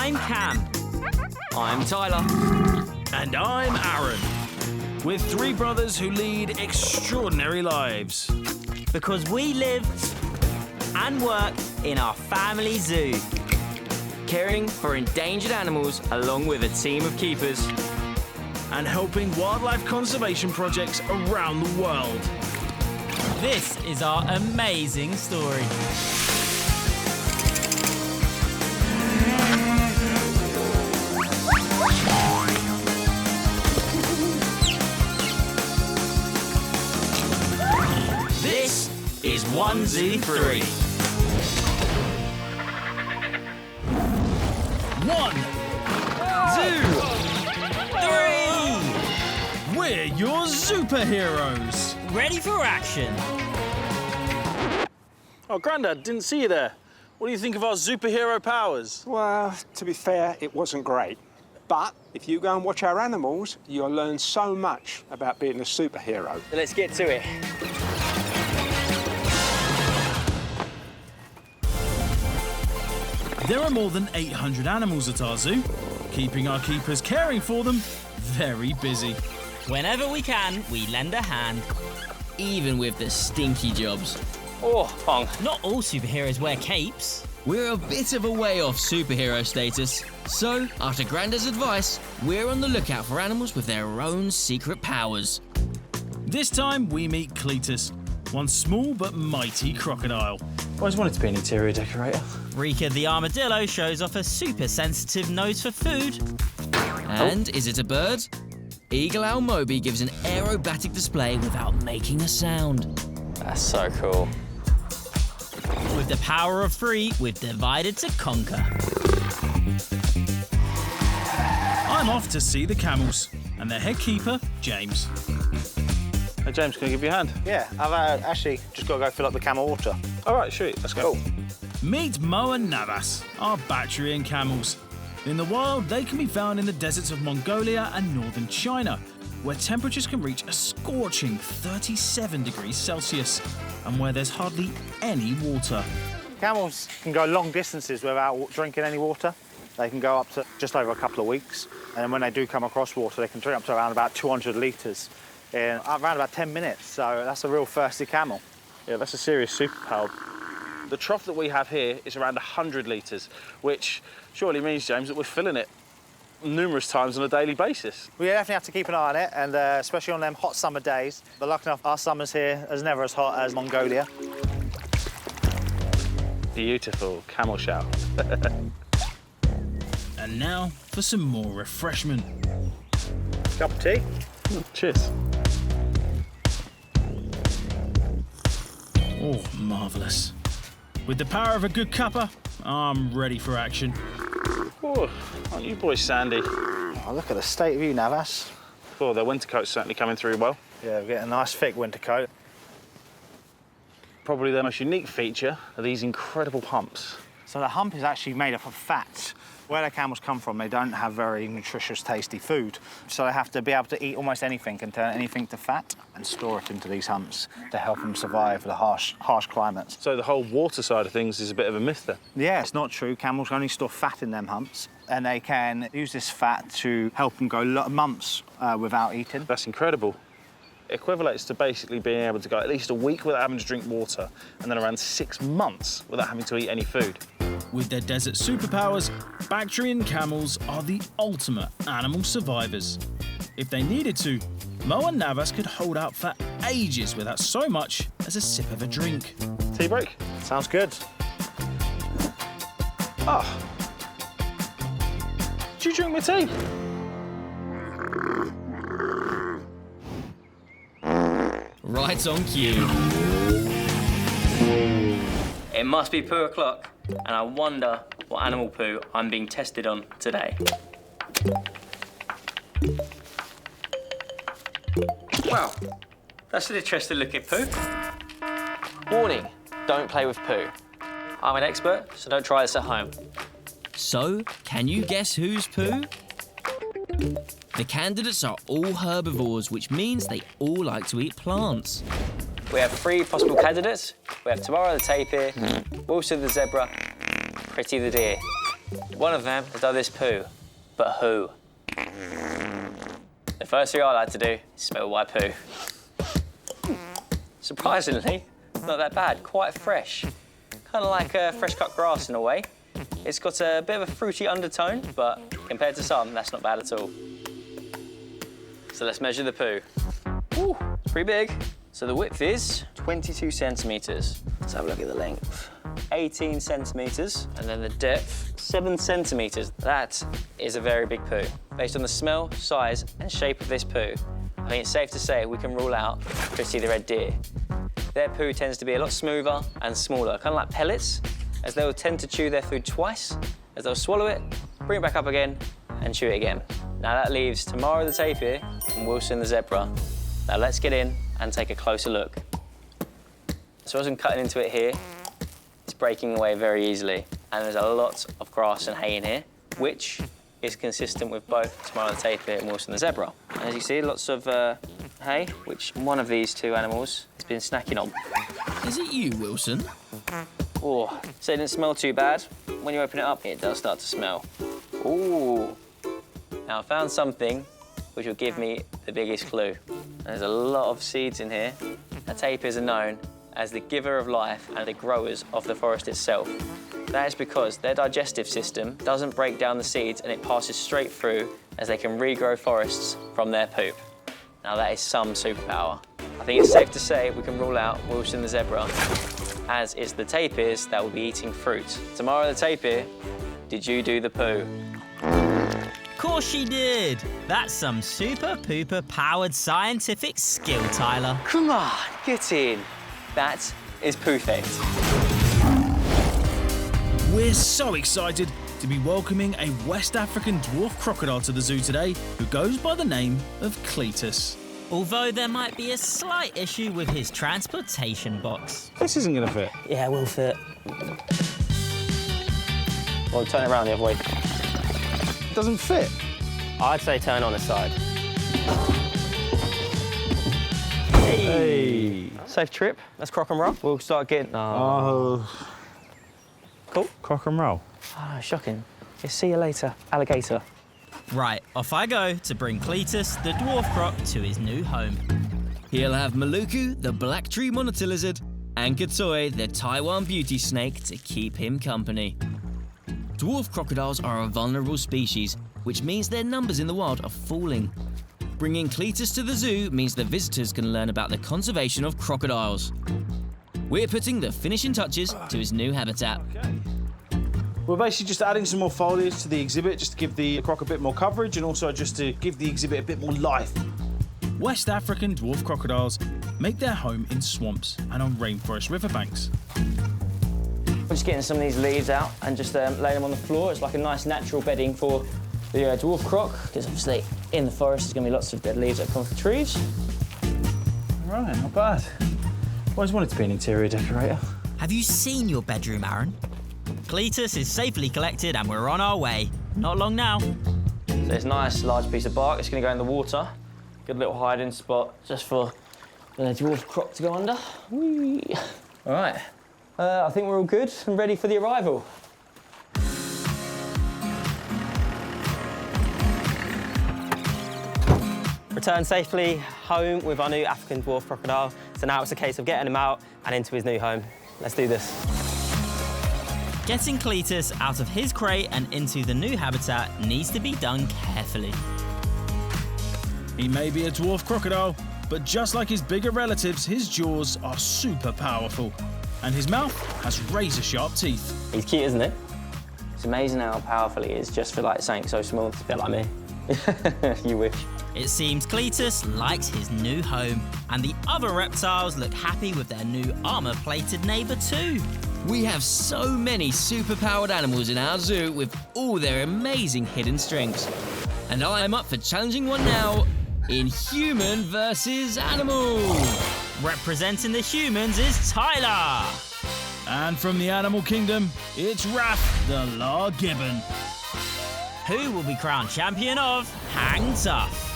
I'm Cam. I'm Tyler. And I'm Aaron. We're three brothers who lead extraordinary lives. Because we live and work in our family zoo. Caring for endangered animals along with a team of keepers. And helping wildlife conservation projects around the world. This is our amazing story. This is 1Z3. 1, 2, 3. We're your superheroes. Ready for action. Oh, Grandad, didn't see you there. What do you think of our superhero powers? Well, to be fair, it wasn't great. But if you go and watch our animals, you'll learn so much about being a superhero. Let's get to it. There are more than 800 animals at our zoo, keeping our keepers caring for them very busy. Whenever we can, we lend a hand. Even with the stinky jobs. Oh, Pong. Not all superheroes wear capes. We're a bit of a way off superhero status. So, after Grandad's advice, we're on the lookout for animals with their own secret powers. This time we meet Cletus, one small but mighty crocodile. Always wanted to be an interior decorator. Rica the armadillo shows off a super sensitive nose for food. And is it a bird? Eagle Owl Moby gives an aerobatic display without making a sound. That's so cool. With the power of 3, we've divided to conquer. I'm off to see the camels and their head keeper, James. Hey, James, can I give you a hand? Yeah, I've actually just got to go fill up the camel water. All right, sweet, let's go. Cool. Meet Mo and Navas, our Bactrian camels. In the wild, they can be found in the deserts of Mongolia and northern China, where temperatures can reach a scorching 37 degrees Celsius, and where there's hardly any water. Camels can go long distances without drinking any water. They can go up to just over a couple of weeks. And when they do come across water, they can drink up to around about 200 litres in around about 10 minutes. So that's a real thirsty camel. Yeah, that's a serious superpower. The trough that we have here is around 100 litres, which surely means, James, that we're filling it numerous times on a daily basis. We definitely have to keep an eye on it, and especially on them hot summer days. But lucky enough, our summers here is never as hot as Mongolia. Beautiful camel shower. And now for some more refreshment. Cup of tea. Cheers. Oh, marvellous. With the power of a good cuppa, I'm ready for action. Oh, aren't you boys sandy? Oh, look at the state of you, Navas. Oh, their winter coat's certainly coming through well. Yeah, we get a nice thick winter coat. Probably their most unique feature are these incredible humps. So the hump is actually made up of fat. Where the camels come from, they don't have very nutritious, tasty food. So they have to be able to eat almost anything and turn anything to fat and store it into these humps to help them survive the harsh climates. So the whole water side of things is a bit of a myth then. Yeah, it's not true. Camels only store fat in them humps, and they can use this fat to help them go months without eating. That's incredible. It equivalates to basically being able to go at least a week without having to drink water, and then around 6 months without having to eat any food. With their desert superpowers, Bactrian camels are the ultimate animal survivors. If they needed to, Mo and Navas could hold out for ages without so much as a sip of a drink. Tea break? Sounds good. Oh. Do you drink my tea? Right on cue. It must be poo o'clock, and I wonder what animal poo I'm being tested on today. Well, that's an interesting look at poo. Warning, don't play with poo. I'm an expert, so don't try this at home. So, can you guess whose poo? The candidates are all herbivores, which means they all like to eat plants. We have 3 possible candidates. We have Tamara the tapir, Wilson the zebra, Pretty the deer. One of them has done this poo, but who? The first thing I like to do is smell my poo. Surprisingly, not that bad, quite fresh. Kind of like fresh cut grass in a way. It's got a bit of a fruity undertone, but compared to some, that's not bad at all. So let's measure the poo. Ooh, pretty big. So the width is 22 centimetres. Let's have a look at the length. 18 centimetres, and then the depth, 7 centimetres. That is a very big poo. Based on the smell, size, and shape of this poo, I think it's safe to say we can rule out Christy the red deer. Their poo tends to be a lot smoother and smaller, kind of like pellets, as they will tend to chew their food twice, as they'll swallow it, bring it back up again, and chew it again. Now that leaves Tamara the tapir and Wilson the zebra. Now let's get in and take a closer look. So as I'm cutting into it here, it's breaking away very easily, and there's a lot of grass and hay in here, which is consistent with both Tamara the tapir and Wilson the zebra. And as you see, lots of hay, which one of these two animals has been snacking on. Is it you, Wilson? Oh, so it didn't smell too bad. When you open it up, it does start to smell. Ooh. Now I found something which will give me the biggest clue. There's a lot of seeds in here. Now, tapirs are known as the giver of life and the growers of the forest itself. That is because their digestive system doesn't break down the seeds and it passes straight through as they can regrow forests from their poop. Now that is some superpower. I think it's safe to say we can rule out Wilson the zebra, as it's the tapirs that will be eating fruit. Tamara the tapir, did you do the poo? Course she did. That's some super pooper powered scientific skill, Tyler. Come on, get in. That is perfect. We're so excited to be welcoming a West African dwarf crocodile to the zoo today who goes by the name of Cletus. Although there might be a slight issue with his transportation box. This isn't going to fit. Yeah, it will fit. Well, turn it around the other way. It doesn't fit. I'd say turn on its side. Hey. Safe trip. Let's crock and roll. We'll start getting... Oh. Cool. Crock and roll. Oh, shocking. Yeah, see you later, alligator. Right, off I go to bring Cletus, the dwarf croc, to his new home. He'll have Maluku, the black tree monitor lizard, and Katoi, the Taiwan beauty snake, to keep him company. Dwarf crocodiles are a vulnerable species, which means their numbers in the wild are falling. Bringing Cletus to the zoo means the visitors can learn about the conservation of crocodiles. We're putting the finishing touches to his new habitat. Okay. We're basically just adding some more foliage to the exhibit just to give the croc a bit more coverage and also just to give the exhibit a bit more life. West African dwarf crocodiles make their home in swamps and on rainforest riverbanks. We're just getting some of these leaves out and just laying them on the floor. It's like a nice natural bedding for the dwarf croc, because obviously in the forest there's going to be lots of dead leaves that come off the trees. All right, not bad. Always wanted to be an interior decorator. Have you seen your bedroom, Aaron? Cletus is safely collected and we're on our way. Not long now. So it's a nice large piece of bark. It's going to go in the water. Good little hiding spot just for the dwarf croc to go under. Whee. All right. I think we're all good and ready for the arrival. Returned safely home with our new African dwarf crocodile. So now it's a case of getting him out and into his new home. Let's do this. Getting Cletus out of his crate and into the new habitat needs to be done carefully. He may be a dwarf crocodile, but just like his bigger relatives, his jaws are super powerful. And his mouth has razor-sharp teeth. He's cute, isn't he? It's amazing how powerful he is just for like something so small to be like me. You wish. It seems Cletus likes his new home, and the other reptiles look happy with their new armour-plated neighbour too. We have so many super-powered animals in our zoo with all their amazing hidden strengths. And I'm up for challenging one now in human versus animal. Representing the humans is Tyler. And from the animal kingdom, it's Raph, the Lar Gibbon. Who will be crowned champion of Hang Tough?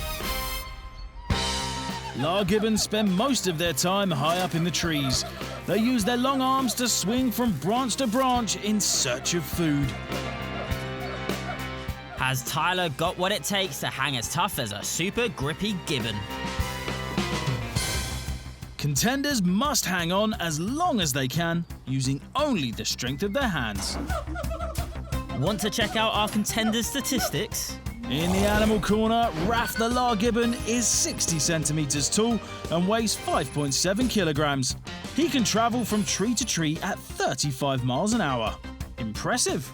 Lar gibbons spend most of their time high up in the trees. They use their long arms to swing from branch to branch in search of food. Has Tyler got what it takes to hang as tough as a super grippy gibbon? Contenders must hang on as long as they can, using only the strength of their hands. Want to check out our contenders' statistics? In the animal corner, Raph the Lar Gibbon is 60 centimetres tall and weighs 5.7 kilograms. He can travel from tree to tree at 35 miles an hour. Impressive.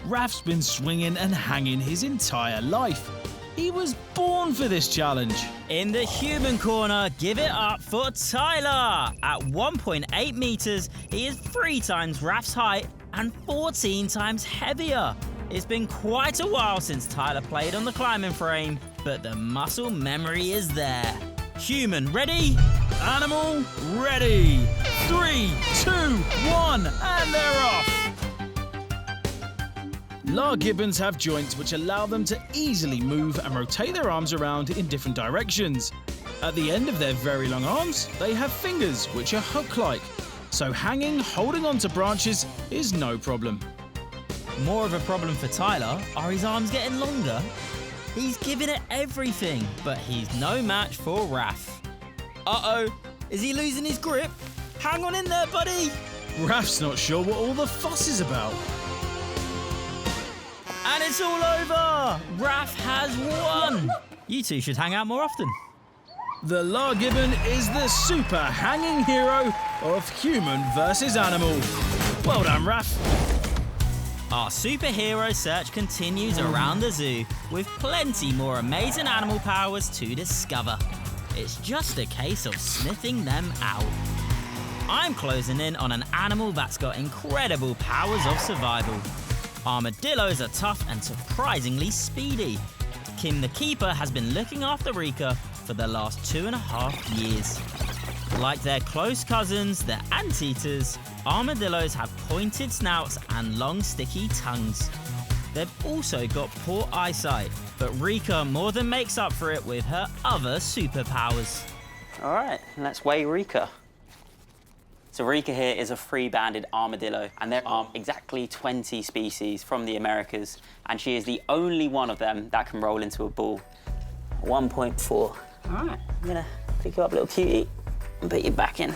Raph's been swinging and hanging his entire life. He was born for this challenge. In the human corner, give it up for Tyler. At 1.8 metres, he is 3 times Raph's height and 14 times heavier. It's been quite a while since Tyler played on the climbing frame, but the muscle memory is there. Human ready? Animal ready. 3, 2, 1, and they're off. Lar gibbons have joints which allow them to easily move and rotate their arms around in different directions. At the end of their very long arms, they have fingers which are hook-like, so hanging, holding onto branches is no problem. More of a problem for Tyler are his arms getting longer. He's giving it everything, but he's no match for Raph. Uh-oh, is he losing his grip? Hang on in there, buddy. Raph's not sure what all the fuss is about. And it's all over! Raph has won! You two should hang out more often. The Lar gibbon is the super hanging hero of human versus animal. Well done, Raph. Our superhero search continues around the zoo with plenty more amazing animal powers to discover. It's just a case of sniffing them out. I'm closing in on an animal that's got incredible powers of survival. Armadillos are tough and surprisingly speedy. Kim the Keeper has been looking after Rica for the last 2.5 years. Like their close cousins, the anteaters, armadillos have pointed snouts and long sticky tongues. They've also got poor eyesight, but Rica more than makes up for it with her other superpowers. All right, let's weigh Rica. So Rica here is a free-banded armadillo, and there are exactly 20 species from the Americas, and she is the only one of them that can roll into a ball. 1.4. All right, I'm gonna pick you up, little cutie, and put you back in.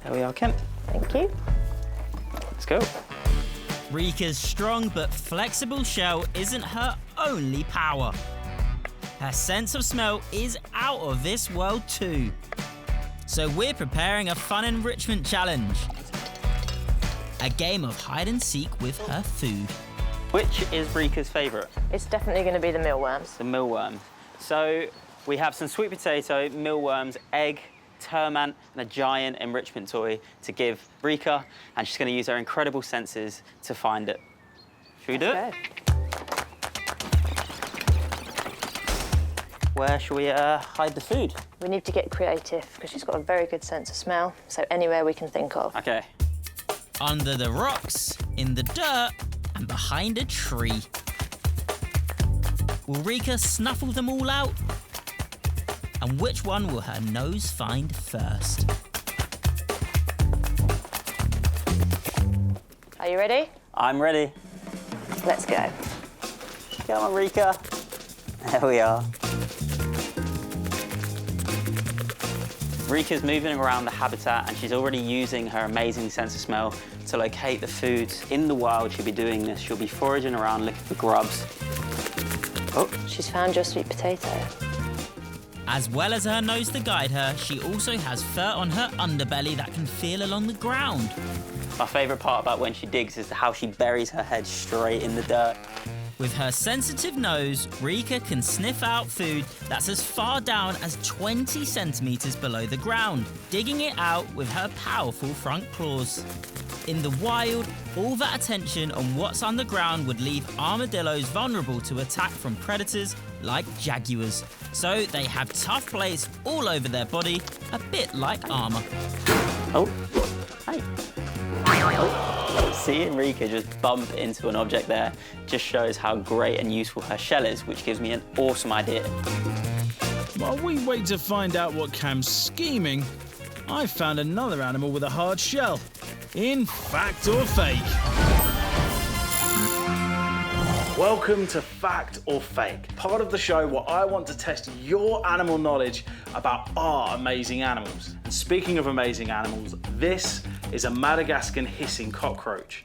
There we are, Kim. Thank you. Let's go. Rica's strong but flexible shell isn't her only power. Her sense of smell is out of this world too. So we're preparing a fun enrichment challenge. A game of hide and seek with her food. Which is Rica's favourite? It's definitely going to be the mealworms. The mealworms. So we have some sweet potato, mealworms, egg, termite, and a giant enrichment toy to give Rica, and she's going to use her incredible senses to find it. Should we do it? Where shall we hide the food? We need to get creative because she's got a very good sense of smell, so anywhere we can think of. OK. Under the rocks, in the dirt, and behind a tree. Will Rica snuffle them all out? And which one will her nose find first? Are you ready? I'm ready. Let's go. Come on, Rica. There we are. Rica's moving around the habitat and she's already using her amazing sense of smell to locate the foods. In the wild, she'll be doing this. She'll be foraging around looking for grubs. Oh, she's found your sweet potato. As well as her nose to guide her, she also has fur on her underbelly that can feel along the ground. My favourite part about when she digs is how she buries her head straight in the dirt. With her sensitive nose, Rica can sniff out food that's as far down as 20 centimetres below the ground, digging it out with her powerful front claws. In the wild, all that attention on what's on the ground would leave armadillos vulnerable to attack from predators like jaguars. So they have tough plates all over their body, a bit like armour. Oh, hey. Seeing Rica just bump into an object there just shows how great and useful her shell is, which gives me an awesome idea. While we wait to find out what Cam's scheming, I found another animal with a hard shell. In fact or fake? Welcome to Fact or Fake, part of the show where I want to test your animal knowledge about our amazing animals. And speaking of amazing animals, this is a Madagascan hissing cockroach.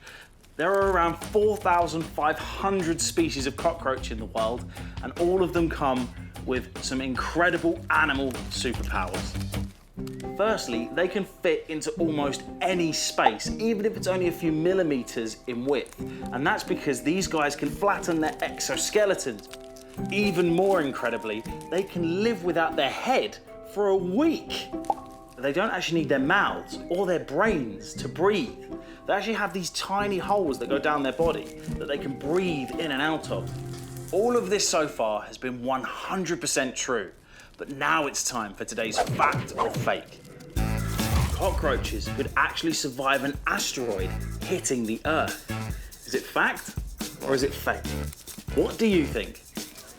There are around 4,500 species of cockroach in the world, and all of them come with some incredible animal superpowers. Firstly, they can fit into almost any space, even if it's only a few millimeters in width. And that's because these guys can flatten their exoskeletons. Even more incredibly, they can live without their head for a week. They don't actually need their mouths or their brains to breathe. They actually have these tiny holes that go down their body that they can breathe in and out of. All of this so far has been 100% true. But now it's time for today's fact or fake. Cockroaches could actually survive an asteroid hitting the Earth. Is it fact or is it fake? What do you think?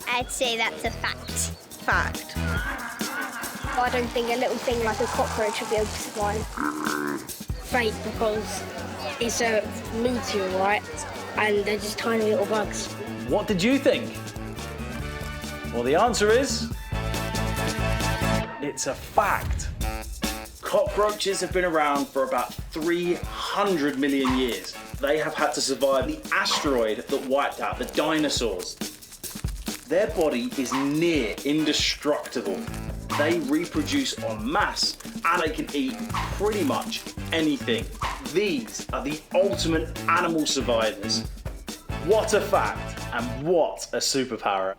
I'd say that's a fact. Fact. I don't think a little thing like a cockroach would be able to survive. Fake, because it's a meteorite and they're just tiny little bugs. What did you think? Well, the answer is... it's a fact. Cockroaches have been around for about 300 million years. They have had to survive the asteroid that wiped out the dinosaurs. Their body is near indestructible. They reproduce en masse and they can eat pretty much anything. These are the ultimate animal survivors. What a fact and what a superpower.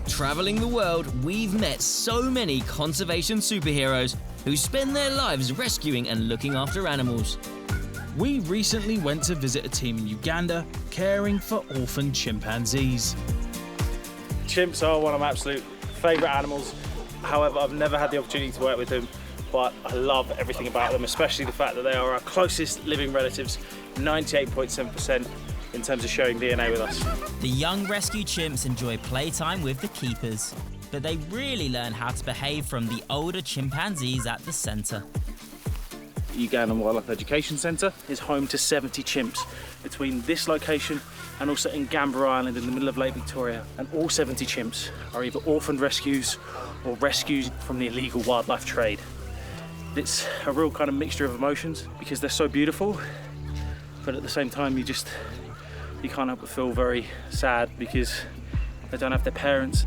Traveling the world, we've met so many conservation superheroes who spend their lives rescuing and looking after animals. We recently went to visit a team in Uganda caring for orphaned chimpanzees. Chimps are one of my absolute favourite animals. However, I've never had the opportunity to work with them, but I love everything about them, especially the fact that they are our closest living relatives, 98.7% in terms of sharing DNA with us. The young rescue chimps enjoy playtime with the keepers, but they really learn how to behave from the older chimpanzees at the centre. Ugandan Wildlife Education Centre is home to 70 chimps between this location and also in Gamba Island in the middle of Lake Victoria. And all 70 chimps are either orphaned rescues or rescues from the illegal wildlife trade. It's a real kind of mixture of emotions because they're so beautiful, but at the same time you can't help but feel very sad because they don't have their parents.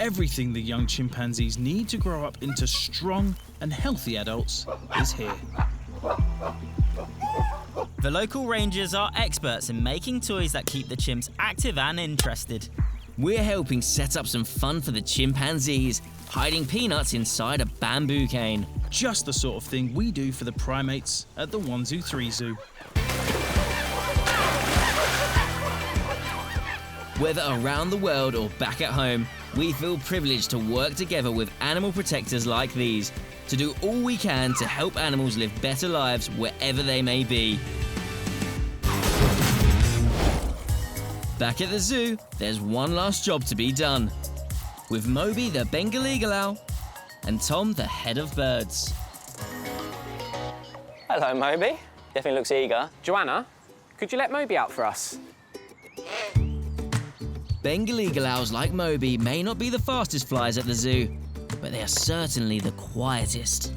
Everything the young chimpanzees need to grow up into strong and healthy adults is here. The local rangers are experts in making toys that keep the chimps active and interested. We're helping set up some fun for the chimpanzees, hiding peanuts inside a bamboo cane. Just the sort of thing we do for the primates at the S02E03 Zoo. Whether around the world or back at home, we feel privileged to work together with animal protectors like these to do all we can to help animals live better lives wherever they may be. Back at the zoo, there's one last job to be done. With Moby the Bengali owl and Tom the head of birds. Hello, Moby. Definitely looks eager. Joanna, could you let Moby out for us? Bengali owls like Moby may not be the fastest flyers at the zoo, but they are certainly the quietest.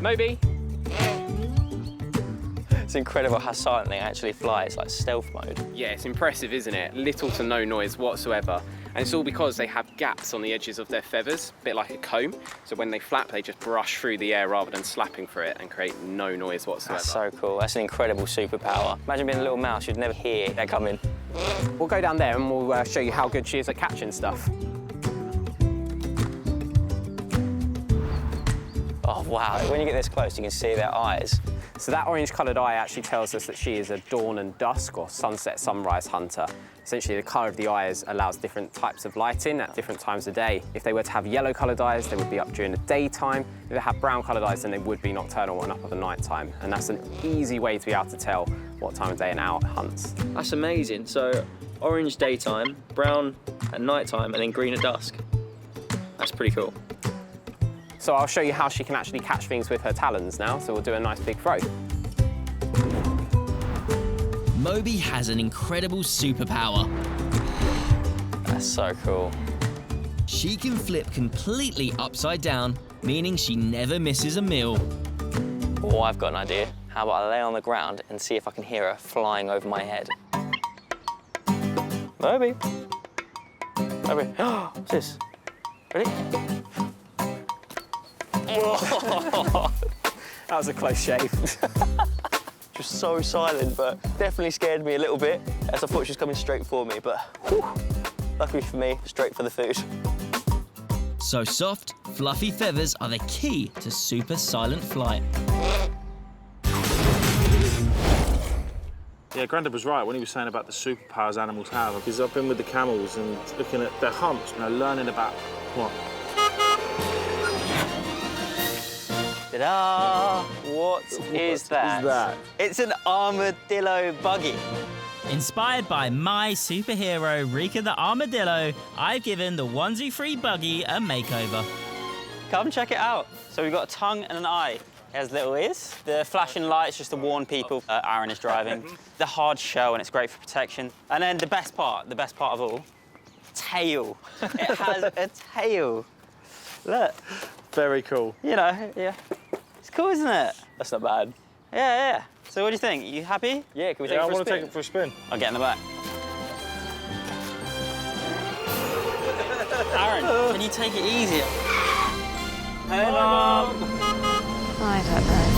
Moby? It's incredible how silent they actually fly. It's like stealth mode. Yeah, it's impressive, isn't it? Little to no noise whatsoever. And it's all because they have gaps on the edges of their feathers, a bit like a comb. So when they flap, they just brush through the air rather than slapping for it and create no noise whatsoever. That's so cool. That's an incredible superpower. Imagine being a little mouse, you'd never hear that coming. We'll go down there and we'll show you how good she is at catching stuff. Oh, wow. When you get this close, you can see their eyes. So that orange-coloured eye actually tells us that she is a dawn and dusk or sunset sunrise hunter. Essentially, the colour of the eyes allows different types of lighting at different times of day. If they were to have yellow-coloured eyes, they would be up during the daytime. If they have brown-coloured eyes, then they would be nocturnal and up at the night time. And that's an easy way to be able to tell what time of day an owl hunts. That's amazing. So orange daytime, brown at night time, and then green at dusk. That's pretty cool. So I'll show you how she can actually catch things with her talons now. So we'll do a nice big throw. Moby has an incredible superpower. That's so cool. She can flip completely upside down, meaning she never misses a meal. Oh, I've got an idea. How about I lay on the ground and see if I can hear her flying over my head? Moby. Moby. What's this? Ready? Whoa. That was a close shave. Just so silent, but definitely scared me a little bit, as I thought she was coming straight for me, but whew, luckily for me, straight for the food. So soft, fluffy feathers are the key to super silent flight. Yeah, Grandad was right when he was saying about the superpowers animals have, because I've been with the camels and looking at their humps, learning about what? Ta-da! What is that? It's an armadillo buggy. Inspired by my superhero, Rica the Armadillo, I've given the 123 buggy a makeover. Come check it out. So we've got a tongue and an eye. It has little ears. The flashing lights just to warn people Aaron is driving. The hard shell, and it's great for protection. And then the best part of all, tail. It has a tail. Look. Very cool. You know, yeah. It's cool, isn't it? That's not bad. Yeah. So what do you think? You happy? Yeah, can we take it for a spin? I want to take it for a spin. I'll get in the back. Aaron, can you take it easier? Hey, Mom. I don't know.